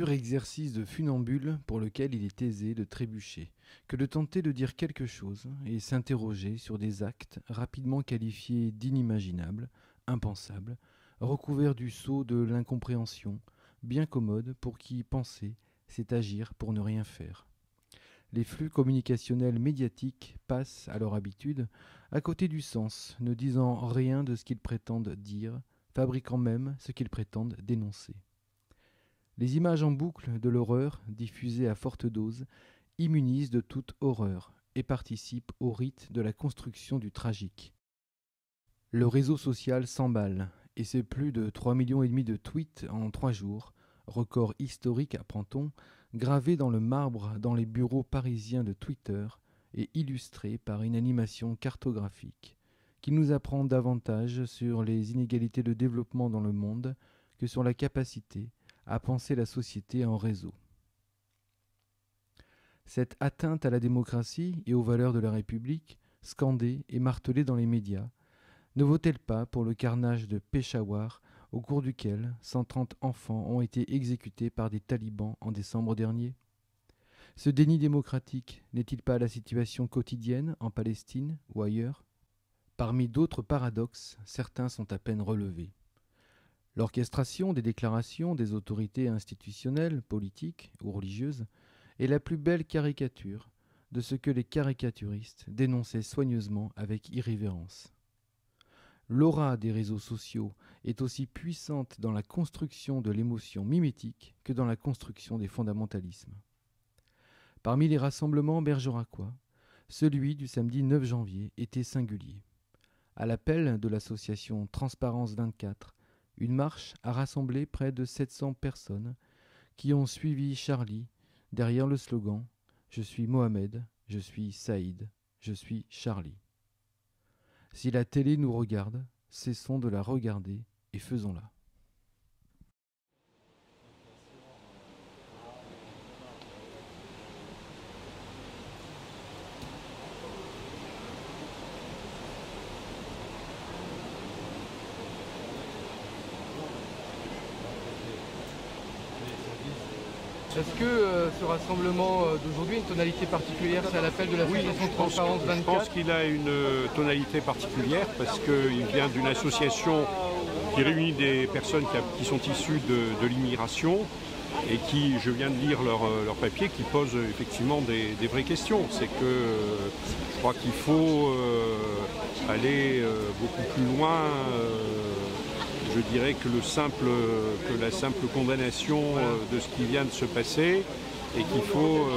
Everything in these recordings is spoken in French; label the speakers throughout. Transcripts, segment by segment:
Speaker 1: pur exercice de funambule pour lequel il est aisé de trébucher, que de tenter de dire quelque chose et s'interroger sur des actes rapidement qualifiés d'inimaginables, impensables, recouverts du sceau de l'incompréhension, bien commode pour qui penser, c'est agir pour ne rien faire. Les flux communicationnels médiatiques passent, à leur habitude, à côté du sens, ne disant rien de ce qu'ils prétendent dire, fabriquant même ce qu'ils prétendent dénoncer. Les images en boucle de l'horreur, diffusées à forte dose, immunisent de toute horreur et participent au rite de la construction du tragique. Le réseau social s'emballe, et c'est plus de 3,5 millions de tweets en 3 jours, record historique apprend-on, gravé dans le marbre dans les bureaux parisiens de Twitter et illustré par une animation cartographique, qui nous apprend davantage sur les inégalités de développement dans le monde que sur la capacité à penser la société en réseau. Cette atteinte à la démocratie et aux valeurs de la République, scandée et martelée dans les médias, ne vaut-elle pas pour le carnage de Peshawar, au cours duquel 130 enfants ont été exécutés par des talibans en décembre dernier? Ce déni démocratique n'est-il pas la situation quotidienne en Palestine ou ailleurs? Parmi d'autres paradoxes, certains sont à peine relevés. L'orchestration des déclarations des autorités institutionnelles, politiques ou religieuses est la plus belle caricature de ce que les caricaturistes dénonçaient soigneusement avec irrévérence. L'aura des réseaux sociaux est aussi puissante dans la construction de l'émotion mimétique que dans la construction des fondamentalismes. Parmi les rassemblements bergeracois, celui du samedi 9 janvier était singulier. À l'appel de l'association Transparence 24, une marche a rassemblé près de 700 personnes qui ont suivi Charlie derrière le slogan « Je suis Mohamed, je suis Saïd, je suis Charlie ». Si la télé nous regarde, cessons de la regarder et faisons-la.
Speaker 2: Est-ce que ce rassemblement d'aujourd'hui a une tonalité particulière? C'est à l'appel de l'association Transparence 24?
Speaker 3: Je pense qu'il a une tonalité particulière parce qu'il vient d'une association qui réunit des personnes qui sont issues de l'immigration et qui, je viens de lire leur papier, qui posent effectivement des vraies questions. C'est que je crois qu'il faut aller beaucoup plus loin. Je dirais que la simple condamnation de ce qui vient de se passer et qu'il faut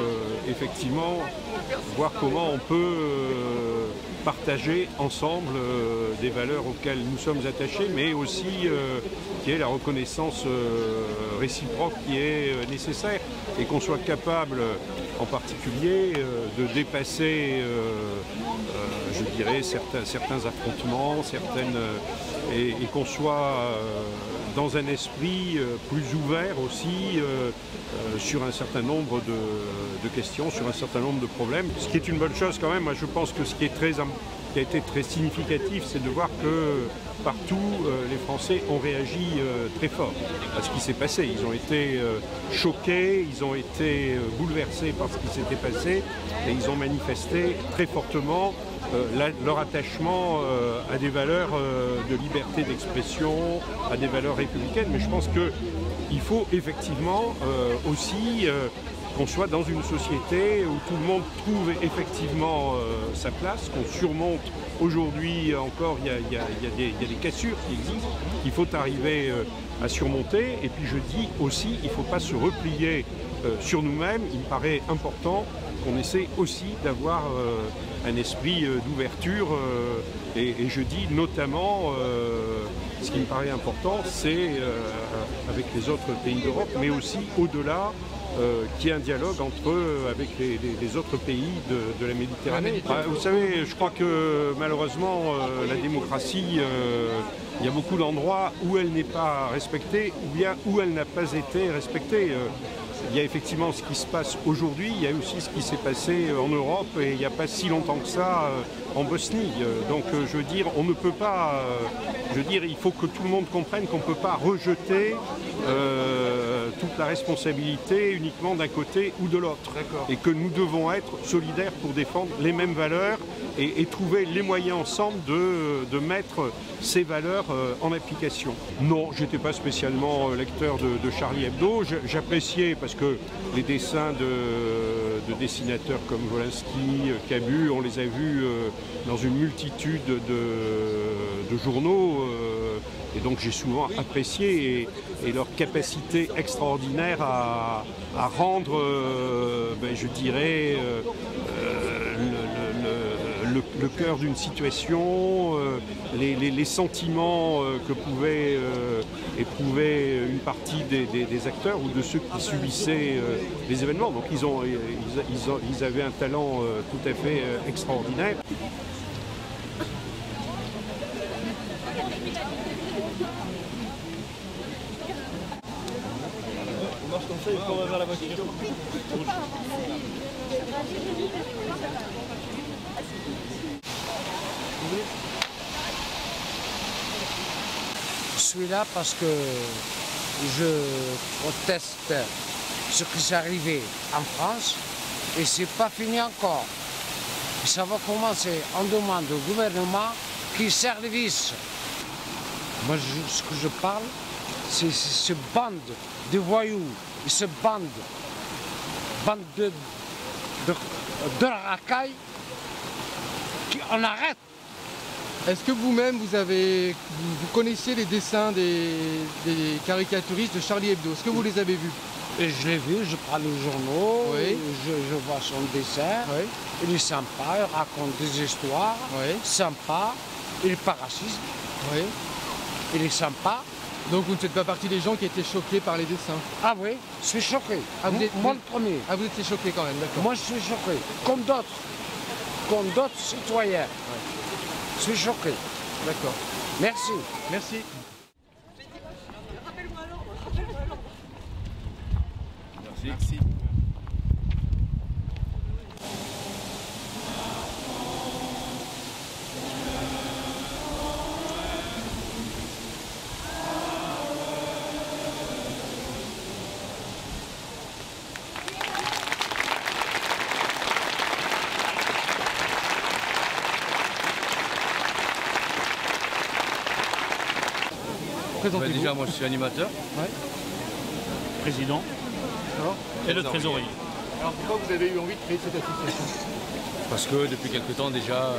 Speaker 3: effectivement voir comment on peut partager ensemble des valeurs auxquelles nous sommes attachés, mais aussi qui est la reconnaissance réciproque qui est nécessaire et qu'on soit capable en particulier de dépasser je dirais certains affrontements, et qu'on soit dans un esprit plus ouvert aussi sur un certain nombre de questions, sur un certain nombre de problèmes. Ce qui est une bonne chose quand même. Moi je pense que ce qui a été très significatif, c'est de voir que partout les Français ont réagi très fort à ce qui s'est passé. Ils ont été choqués, ils ont été bouleversés par ce qui s'était passé et ils ont manifesté très fortement leur attachement à des valeurs de liberté d'expression, à des valeurs républicaines. Mais je pense qu'il faut effectivement aussi qu'on soit dans une société où tout le monde trouve effectivement sa place, qu'on surmonte. Aujourd'hui encore, il y a des cassures qui existent, qu'il faut arriver à surmonter. Et puis je dis aussi, il ne faut pas se replier sur nous-mêmes. Il me paraît important qu'on essaie aussi d'avoir un esprit d'ouverture. Et je dis notamment, ce qui me paraît important, c'est avec les autres pays d'Europe, mais aussi au-delà, qu'il y ait un dialogue avec les autres pays de la Méditerranée. Vous savez, je crois que malheureusement, la démocratie, il y a beaucoup d'endroits où elle n'est pas respectée, ou bien où elle n'a pas été respectée. Il y a effectivement ce qui se passe aujourd'hui, il y a aussi ce qui s'est passé en Europe et il n'y a pas si longtemps que ça en Bosnie. Donc je veux dire, on ne peut pas, il faut que tout le monde comprenne qu'on ne peut pas rejeter toute toute la responsabilité uniquement d'un côté ou de l'autre. Et que nous devons être solidaires pour défendre les mêmes valeurs et trouver les moyens ensemble de mettre ces valeurs en application. Non, je n'étais pas spécialement lecteur de Charlie Hebdo. J'appréciais parce que les dessins de dessinateurs comme Wolinski, Cabu, on les a vus dans une multitude de journaux. Et donc j'ai souvent apprécié et leur capacité extraordinaire à rendre, je dirais, le cœur d'une situation, les sentiments que pouvaient éprouver une partie des acteurs ou de ceux qui subissaient les événements. Donc ils avaient un talent tout à fait extraordinaire.
Speaker 4: On marche comme ça et on va vers la voiture.
Speaker 5: Je suis là parce que je proteste ce qui s'est arrivé en France et c'est pas fini encore. Ça va commencer. On demande au gouvernement qui service. Moi, ce que je parle, c'est ce bande de voyous, ce bande de racailles, on arrête.
Speaker 2: Est-ce que vous-même, vous connaissiez les dessins des caricaturistes de Charlie Hebdo? Est-ce que vous les avez vus?
Speaker 5: Et je l'ai vu, je prends les journaux,
Speaker 2: oui.
Speaker 5: je vois son dessin,
Speaker 2: oui.
Speaker 5: Il est sympa, il raconte des histoires,
Speaker 2: oui.
Speaker 5: Sympa, il n'est pas raciste,
Speaker 2: oui.
Speaker 5: Il est sympa.
Speaker 2: Donc vous ne faites pas partie des gens qui étaient choqués par les dessins?
Speaker 5: Ah oui, je suis choqué.
Speaker 2: Ah,
Speaker 5: moi le premier.
Speaker 2: Ah, vous étiez choqué quand même, d'accord.
Speaker 5: Moi je suis choqué, comme d'autres citoyens. Ouais. Je suis choqué.
Speaker 2: D'accord.
Speaker 5: Merci.
Speaker 2: Merci. Merci.
Speaker 6: Déjà, moi je suis animateur,
Speaker 4: président et le trésorier.
Speaker 2: Alors pourquoi vous avez eu envie de créer cette association?
Speaker 6: parce que depuis quelque temps déjà,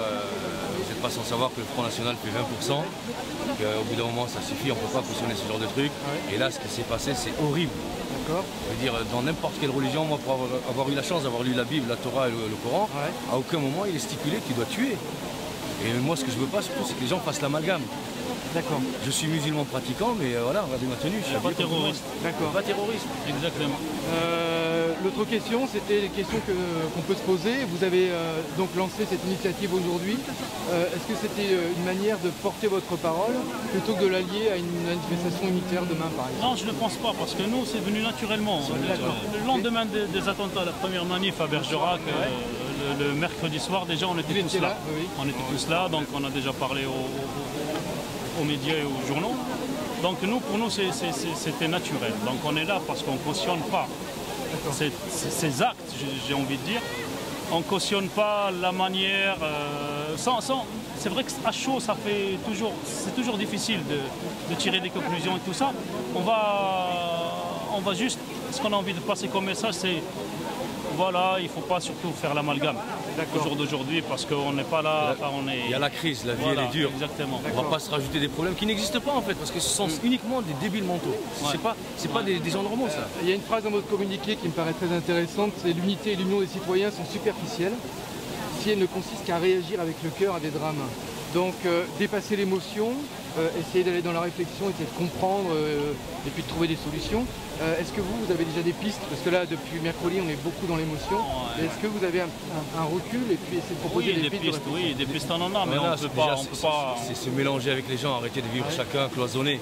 Speaker 6: vous n'êtes pas sans savoir que le Front National fait 20%, qu'au bout d'un moment ça suffit, on ne peut pas cautionner ce genre de truc. Et là ce qui s'est passé c'est horrible.
Speaker 2: D'accord.
Speaker 6: Je veux dire, dans n'importe quelle religion, moi pour avoir eu la chance d'avoir lu la Bible, la Torah et le Coran, à aucun moment il est stipulé que tu dois tuer. Et moi ce que je veux pas surtout c'est que les gens fassent l'amalgame.
Speaker 2: D'accord.
Speaker 6: Je suis musulman pratiquant, mais voilà, regardez ma tenue, je suis
Speaker 4: pas terroriste.
Speaker 2: D'accord.
Speaker 6: Pas terroriste.
Speaker 4: Exactement.
Speaker 2: L'autre question, c'était les questions qu'on peut se poser. Vous avez donc lancé cette initiative aujourd'hui. Est-ce que c'était une manière de porter votre parole plutôt que de l'allier à une manifestation unitaire demain, par exemple?
Speaker 4: Non, je ne pense pas, parce que nous, c'est venu naturellement. Le lendemain des attentats, la première manif à Bergerac, le mercredi soir, déjà, on était tous là.
Speaker 2: Oui.
Speaker 4: On était tous là, donc on a déjà parlé aux médias et aux journaux. Donc nous, pour nous, c'était naturel. Donc on est là parce qu'on ne cautionne pas ces actes, j'ai envie de dire. On ne cautionne pas la manière... c'est vrai qu'à chaud, c'est toujours difficile de tirer des conclusions et tout ça. On va juste... Ce qu'on a envie de passer comme message, c'est... Voilà, il ne faut pas surtout faire l'amalgame au jour d'aujourd'hui parce qu'on n'est pas là.
Speaker 6: Il y a la crise, la vie elle est dure.
Speaker 4: Exactement.
Speaker 6: On ne va pas se rajouter des problèmes qui n'existent pas en fait parce que ce sont uniquement des débiles mentaux. C'est pas des gens normaux ça.
Speaker 2: Il y a une phrase dans votre communiqué qui me paraît très intéressante, c'est l'unité et l'union des citoyens sont superficielles si elles ne consistent qu'à réagir avec le cœur à des drames. Donc dépasser l'émotion, essayer d'aller dans la réflexion, essayer de comprendre et puis de trouver des solutions. Est-ce que vous avez déjà des pistes? Parce que là, depuis mercredi, on est beaucoup dans l'émotion. Est-ce que vous avez un recul et puis essayer de proposer des pistes?
Speaker 4: Oui, des pistes on en a, mais on ne peut pas...
Speaker 6: C'est se mélanger avec les gens, arrêter de vivre chacun cloisonné.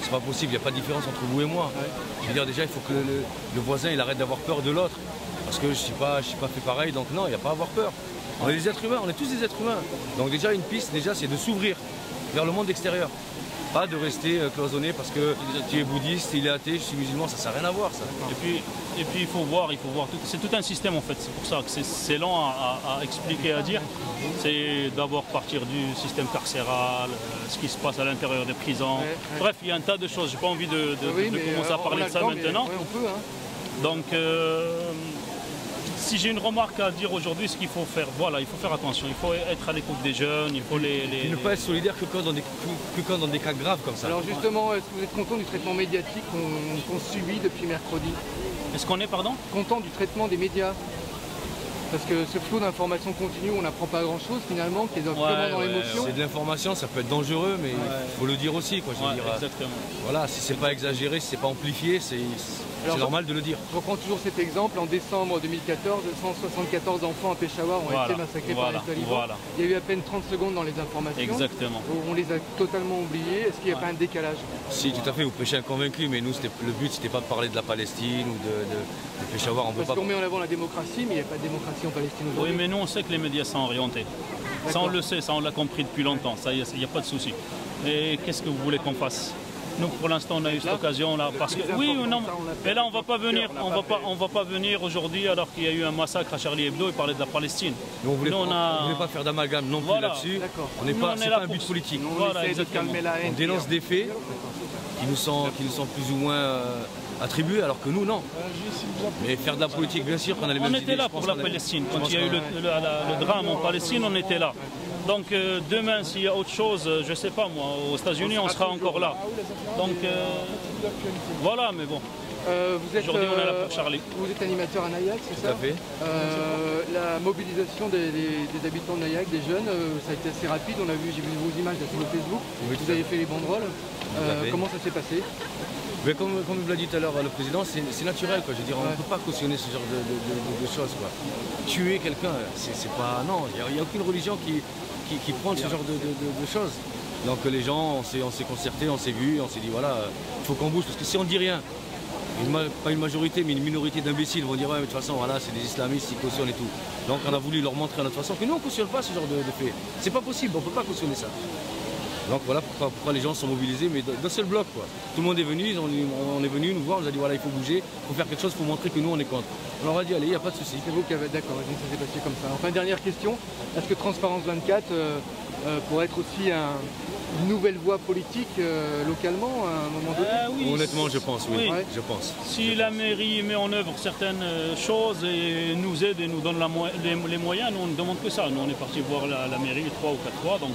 Speaker 6: C'est pas possible, il n'y a pas de différence entre vous et moi. Je veux dire, déjà, il faut que le voisin il arrête d'avoir peur de l'autre. Parce que je ne suis pas fait pareil, donc non, il n'y a pas à avoir peur. On est des êtres humains, on est tous des êtres humains. Donc déjà, une piste, c'est de s'ouvrir vers le monde extérieur. Pas de rester cloisonné parce que tu es bouddhiste, il est athée, je suis musulman, ça n'a rien à voir ça.
Speaker 4: Et puis il faut voir c'est tout un système en fait, c'est pour ça que c'est lent à expliquer, à dire. C'est d'abord partir du système carcéral, ce qui se passe à l'intérieur des prisons. Bref, il y a un tas de choses, j'ai pas envie de commencer à parler de ça maintenant.
Speaker 2: On peut, hein.
Speaker 4: Donc, si j'ai une remarque à dire aujourd'hui, ce qu'il faut faire, voilà, il faut faire attention, il faut être à l'écoute des jeunes, il faut
Speaker 6: Et ne pas être solidaire que quand dans des cas graves comme ça.
Speaker 2: Alors justement, est-ce que vous êtes content du traitement médiatique qu'on subit depuis mercredi?
Speaker 4: Est-ce qu'on est, pardon?
Speaker 2: Content du traitement des médias? Parce que ce flot d'informations continue, on n'apprend pas grand-chose finalement, qui est purement dans l'émotion.
Speaker 6: C'est de l'information, ça peut être dangereux, mais il faut le dire aussi. Quoi, je veux dire,
Speaker 4: exactement.
Speaker 6: Voilà, si c'est pas exagéré, si c'est pas amplifié, c'est normal de le dire.
Speaker 2: Je reprends toujours cet exemple. En décembre 2014, 174 enfants à Peshawar ont été massacrés par les talibans. Il y a eu à peine 30 secondes dans les informations.
Speaker 4: Exactement.
Speaker 2: On les a totalement oubliés. Est-ce qu'il n'y a pas un décalage?
Speaker 6: Si, tout à fait, vous prêchez un convaincu, mais nous, le but, c'était pas de parler de la Palestine ou de Peshawar.
Speaker 2: Parce qu'on met en avant la démocratie, mais il n'y a pas de démocratie en Palestine aujourd'hui.
Speaker 4: Oui, mais nous, on sait que les médias sont orientés. Ça, on le sait, ça, on l'a compris depuis longtemps. Ça, il n'y a pas de souci. Et qu'est-ce que vous voulez qu'on fasse? Nous, pour l'instant, on a eu cette occasion là, parce que oui ou non. Mais là, on va pas venir, on va pas venir aujourd'hui alors qu'il y a eu un massacre à Charlie Hebdo et parler de la Palestine.
Speaker 6: Nous, on voulait pas faire d'amalgame non plus là-dessus. On n'est pas, c'est pas un but politique.
Speaker 4: Voilà, exactement.
Speaker 6: On dénonce des faits qui nous sont plus ou moins attribués, alors que nous, non. Mais faire de la politique, bien sûr, qu'on a les mêmes idées.
Speaker 4: On était là pour la Palestine. Quand il y a eu le drame en Palestine, on était là. Donc demain, s'il y a autre chose, je ne sais pas moi, aux États-Unis, on sera encore là. Donc voilà, mais bon. Aujourd'hui, on est là pour Charlie.
Speaker 2: Vous êtes animateur à Nayak, c'est ça?
Speaker 6: Tout à fait.
Speaker 2: La mobilisation des habitants de Nayak, des jeunes, ça a été assez rapide. J'ai vu vos images là, sur le Facebook. Vous avez fait les banderoles. Comment ça s'est passé?
Speaker 6: Mais comme vous l'a dit tout à l'heure le président, c'est naturel, quoi. Je veux dire, on ne peut pas cautionner ce genre de choses, quoi. Tuer quelqu'un, c'est pas... Non, il n'y a aucune religion qui prend ce genre de choses. Donc les gens, on s'est concertés, on s'est vus, on s'est dit voilà, il faut qu'on bouge, parce que si on ne dit rien, pas une majorité, mais une minorité d'imbéciles vont dire ouais, mais de toute façon, voilà, c'est des islamistes, ils cautionnent et tout. Donc on a voulu leur montrer à notre façon que nous, on ne cautionne pas ce genre de faits. C'est pas possible, on ne peut pas cautionner ça. Donc voilà pourquoi les gens sont mobilisés, mais d'un seul bloc, quoi. Tout le monde est venu, on est venu nous voir, on nous a dit voilà, il faut bouger, il faut faire quelque chose, il faut montrer que nous on est contre. On leur a dit allez, il n'y a pas de souci.
Speaker 2: C'est vous qui avez, d'accord, donc ça s'est passé comme ça. Enfin, dernière question, est-ce que Transparence 24 pourrait être aussi une nouvelle voie politique localement à un moment donné?
Speaker 4: Oui,
Speaker 6: honnêtement, je pense, oui. Je pense.
Speaker 4: Si la mairie met en œuvre certaines choses et nous aide et nous donne les moyens, nous on ne demande que ça. Nous on est parti voir la mairie 3 ou 4 fois, donc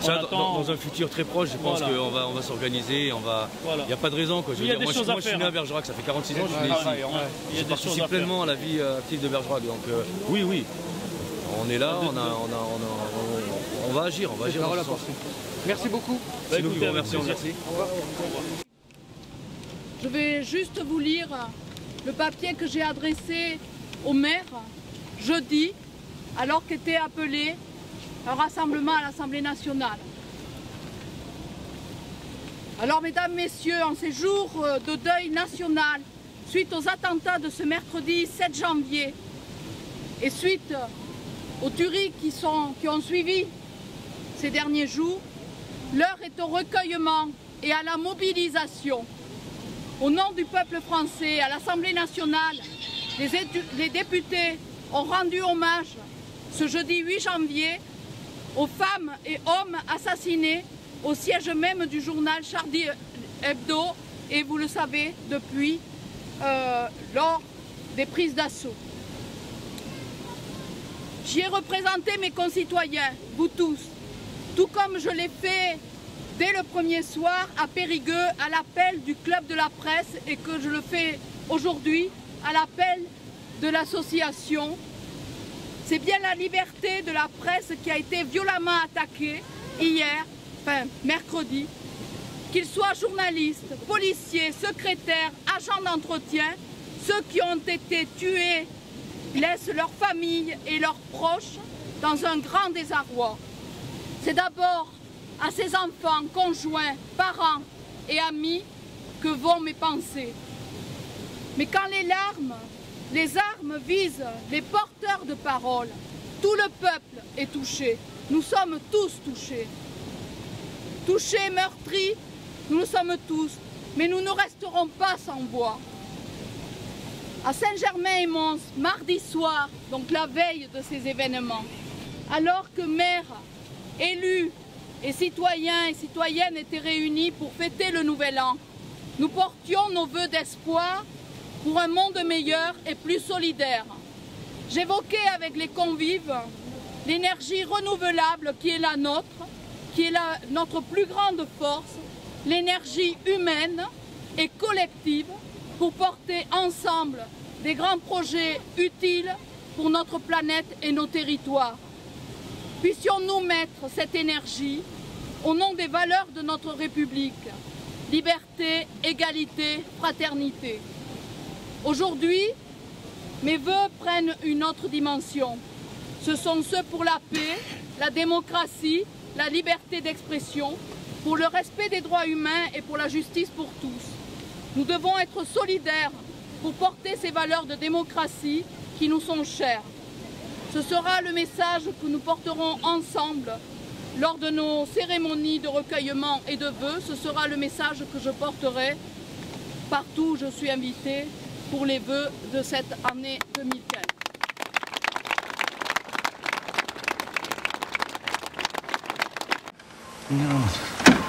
Speaker 6: ça, dans un futur très proche, je pense qu'on va s'organiser, il n'y a pas de raison. Quoi. Moi, je suis né à Bergerac, ça fait 46 ans que je suis né ici. Je participe pleinement à la vie active de Bergerac. Donc oui, on est là, on va agir, dans ce sens.
Speaker 2: Merci beaucoup.
Speaker 6: C'est nous qui vous remercions. Merci.
Speaker 2: Au revoir.
Speaker 7: Je vais juste vous lire le papier que j'ai adressé au maire jeudi, alors qu'était appelé un rassemblement à l'Assemblée nationale. Alors, mesdames, messieurs, en ces jours de deuil national, suite aux attentats de ce mercredi 7 janvier et suite aux tueries qui ont suivi ces derniers jours, l'heure est au recueillement et à la mobilisation. Au nom du peuple français, à l'Assemblée nationale, les députés ont rendu hommage ce jeudi 8 janvier aux femmes et hommes assassinés au siège même du journal Charlie Hebdo, et vous le savez depuis, lors des prises d'assaut. J'y ai représenté mes concitoyens, vous tous, tout comme je l'ai fait dès le premier soir à Périgueux à l'appel du Club de la Presse et que je le fais aujourd'hui à l'appel de l'association. C'est bien la liberté de la presse qui a été violemment attaquée hier, mercredi. Qu'ils soient journalistes, policiers, secrétaires, agents d'entretien, ceux qui ont été tués laissent leurs familles et leurs proches dans un grand désarroi. C'est d'abord à ces enfants, conjoints, parents et amis que vont mes pensées. Mais quand les armes visent les porteurs de parole, tout le peuple est touché. Nous sommes tous touchés. Touchés, meurtris nous le sommes tous, mais nous ne resterons pas sans voix. À Saint-Germain-et-Mons, mardi soir, donc la veille de ces événements, alors que maires, élus et citoyens et citoyennes étaient réunis pour fêter le Nouvel An, nous portions nos vœux d'espoir pour un monde meilleur et plus solidaire. J'évoquais avec les convives l'énergie renouvelable qui est la nôtre, qui est notre plus grande force, l'énergie humaine et collective pour porter ensemble des grands projets utiles pour notre planète et nos territoires. Puissions-nous mettre cette énergie au nom des valeurs de notre République, liberté, égalité, fraternité. Aujourd'hui, mes vœux prennent une autre dimension. Ce sont ceux pour la paix, la démocratie, la liberté d'expression, pour le respect des droits humains et pour la justice pour tous. Nous devons être solidaires pour porter ces valeurs de démocratie qui nous sont chères. Ce sera le message que nous porterons ensemble lors de nos cérémonies de recueillement et de vœux. Ce sera le message que je porterai partout où je suis invitée pour les vœux de cette année 2015.
Speaker 8: Non.